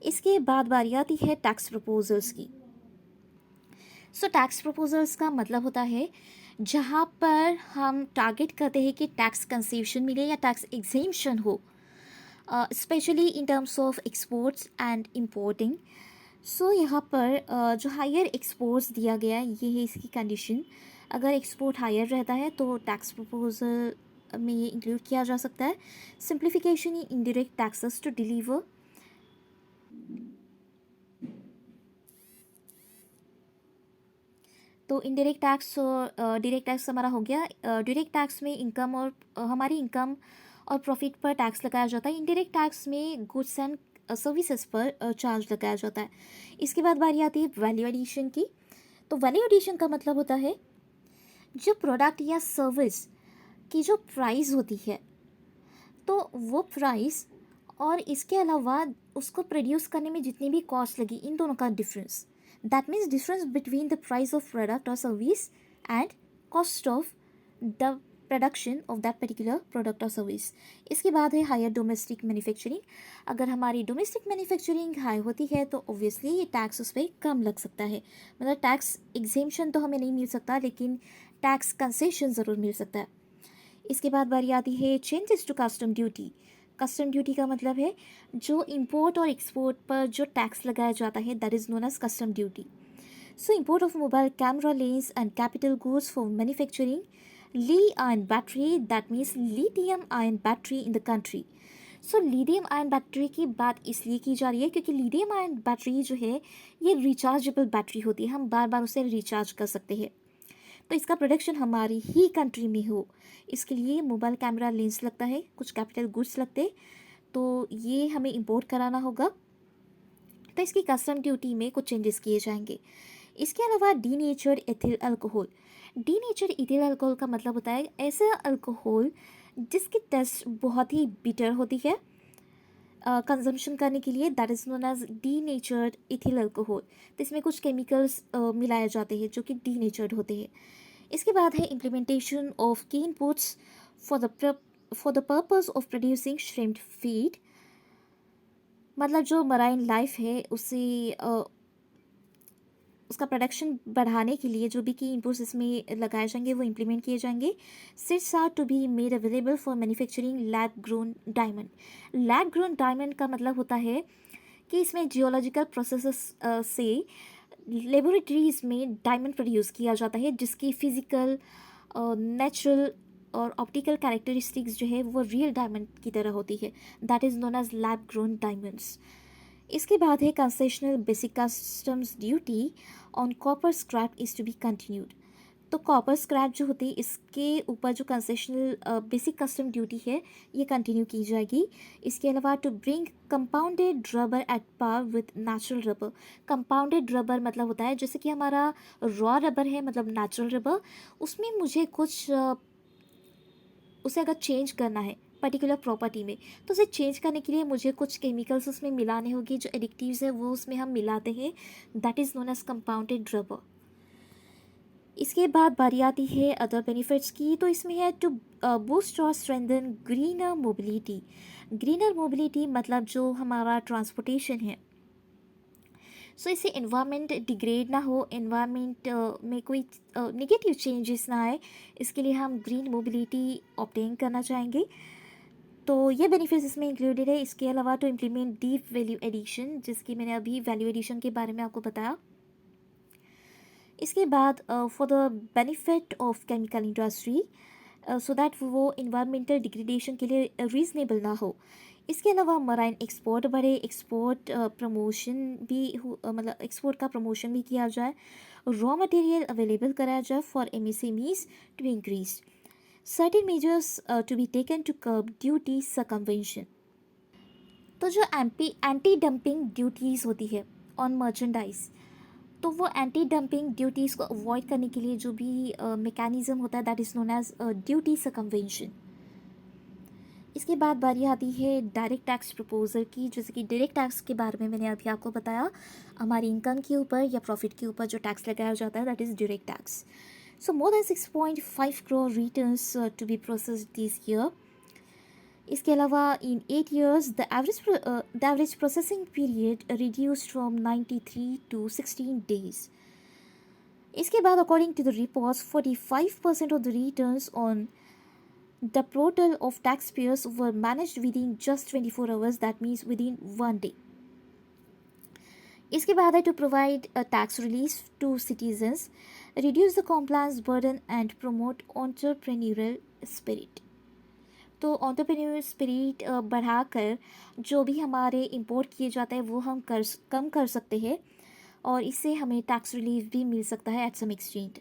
इसके बाद बारी आती है टैक्स प्रपोजल्स की। सो टैक्स प्रपोजल्स का मतलब होता है जहाँ पर हम टारगेट करते हैं कि टैक्स कंसेशन मिले या टैक्स एग्जेम्पशन हो, specially in terms of exports and importing. So यहाँ पर जो हायर एक्सपोर्ट्स दिया गया है ये है इसकी कंडीशन। अगर एक्सपोर्ट हायर रहता है तो टैक्स प्रपोजल में ये इंक्लूड किया जा सकता है। Simplification in indirect taxes to deliver. तो इनडायरेक्ट टैक्स और डायरेक्ट टैक्स हमारा हो गया। डायरेक्ट टैक्स में इनकम और हमारी इनकम और प्रॉफिट पर टैक्स लगाया जाता है। इनडायरेक्ट टैक्स में गुड्स एंड सर्विसेज पर चार्ज लगाया जाता है। इसके बाद बारी आती है वैल्यू एडिशन की। तो वैल्यू एडिशन का मतलब होता है जो प्रोडक्ट या सर्विस की जो प्राइस होती है, तो वो प्राइस और इसके अलावा उसको प्रोड्यूस करने में जितनी भी कॉस्ट लगी, इन दोनों का difference. That means difference between the price of product और service and cost of the production of that particular product और सर्विस। इसके बाद है हायर डोमेस्टिक मैन्युफैक्चरिंग। अगर हमारी डोमेस्टिक मैन्युफैक्चरिंग हाई होती है तो ऑब्वियसली ये टैक्स उस पर कम लग सकता है। मतलब टैक्स एग्जेम्पशन तो हमें नहीं मिल सकता, लेकिन टैक्स कंसेशन ज़रूर मिल सकता है। इसके बाद बारी आती है changes to custom duty. Custom duty का मतलब है जो इंपोर्ट और एक्सपोर्ट पर जो टैक्स लगाया जाता है, that is known as custom duty. So import of mobile camera lens and capital goods for manufacturing Li-ion battery, that means lithium ion battery in the country. So lithium ion battery की बात इसलिए की जा रही है क्योंकि lithium ion battery जो है ये रिचार्जेबल बैटरी होती है, हम बार बार उसे रिचार्ज कर सकते हैं। तो इसका प्रोडक्शन हमारी ही कंट्री में हो, इसके लिए मोबाइल कैमरा लेंस लगता है, कुछ कैपिटल गुड्स लगते, तो ये हमें इंपोर्ट कराना होगा। तो इसकी कस्टम ड्यूटी में कुछ चेंजेस किए जाएंगे। इसके अलावा denatured ethyl alcohol. Denatured ethyl alcohol का मतलब होता है ऐसा अल्कोहल जिसकी टेस्ट बहुत ही बिटर होती है कंजम्पशन करने के लिए, that is known as denatured ethyl alcohol. तो इसमें कुछ केमिकल्स मिलाए जाते हैं जो कि डीनेचर्ड होते हैं। इसके बाद है इम्प्लीमेंटेशन ऑफ की inputs for the purpose of producing shrimp feed. मतलब जो मराइन लाइफ है उसे उसका प्रोडक्शन बढ़ाने के लिए जो भी की इनपुट्स इसमें लगाए जाएंगे वो इम्प्लीमेंट किए जाएंगे। Seeds are to be made available for manufacturing lab grown diamond. Lab grown diamond का मतलब होता है कि इसमें जियोलॉजिकल प्रोसेसेस से लेबोरेटरीज में डायमंड प्रोड्यूस किया जाता है जिसकी फिजिकल, नेचुरल और ऑप्टिकल कैरेक्टरिस्टिक्स जो है वो रियल डायमंड की तरह होती है, that is known as lab grown diamonds. इसके बाद है concessional basic customs duty on copper scrap is to be continued. तो कॉपर स्क्रैप जो होती है इसके ऊपर जो कंसेशनल बेसिक कस्टम ड्यूटी है ये कंटिन्यू की जाएगी। इसके अलावा to bring compounded rubber at par with natural rubber. Compounded rubber मतलब होता है जैसे कि हमारा रॉ रबर है, मतलब नेचुरल रबर, उसमें मुझे कुछ उसे अगर चेंज करना है पर्टिकुलर प्रॉपर्टी में, तो उसे चेंज करने के लिए मुझे कुछ केमिकल्स उसमें मिलाने होगी, जो एडिक्टिव्स है वो उसमें हम मिलाते हैं, that is known as compounded rubber. इसके बाद बारी आती है अदर बेनिफिट्स की। तो इसमें है टू बूस्ट और strengthen greener mobility. Greener mobility मतलब जो हमारा ट्रांसपोर्टेशन है, सो इससे इन्वायरमेंट डिग्रेड ना हो, इन्वायरमेंट में कोई नेगेटिव चेंजेस ना आए, इसके लिए हम ग्रीन मोबिलिटी ऑब्टेन करना चाहेंगे। तो ये बेनिफिट्स इसमें इंक्लूडेड है। इसके अलावा to implement deep value addition, जिसकी मैंने अभी वैल्यू एडिशन के बारे में आपको बताया। इसके बाद for the benefit of chemical industry, so that वो इन्वायरमेंटल डिग्रेडेशन के लिए रीजनेबल ना हो। इसके अलावा मराइन एक्सपोर्ट बढ़े, एक्सपोर्ट प्रमोशन भी मतलब एक्सपोर्ट का प्रमोशन भी किया जाए, रॉ मटेरियल अवेलेबल कराया जाए for MSMEs to increase, certain measures to be taken to curb duty circumvention. तो जो एंटी डंपिंग ड्यूटीज़ होती है ऑन मर्चेंडाइज, तो वो एंटी डंपिंग ड्यूटीज़ को अवॉइड करने के लिए जो भी मैकेनिज्म होता है that is known as duty circumvention. इसके बाद बारी आती है डायरेक्ट टैक्स प्रपोजल की। जैसे कि डायरेक्ट टैक्स के बारे में मैंने अभी आपको बताया, हमारी इनकम के ऊपर या प्रॉफिट के ऊपर जो टैक्स लगाया जाता है that is direct tax. So more than 6.5 crore returns to be processed this year. इसके अलावा in 8 years the average processing period reduced from 93 to 16 days. इसके बाद according to the reports 45% of the returns on the portal of tax payers were managed within just 24 hours, that means within 1 day. इसके बाद है to provide a tax relief to citizens, reduce the compliance burden and promote entrepreneurial spirit. तो entrepreneur spirit बढ़ाकर जो भी हमारे import किए जाते हैं वो हम कम कर सकते हैं और इससे हमें टैक्स रिलीफ भी मिल सकता है एट सम एक्सटेंट.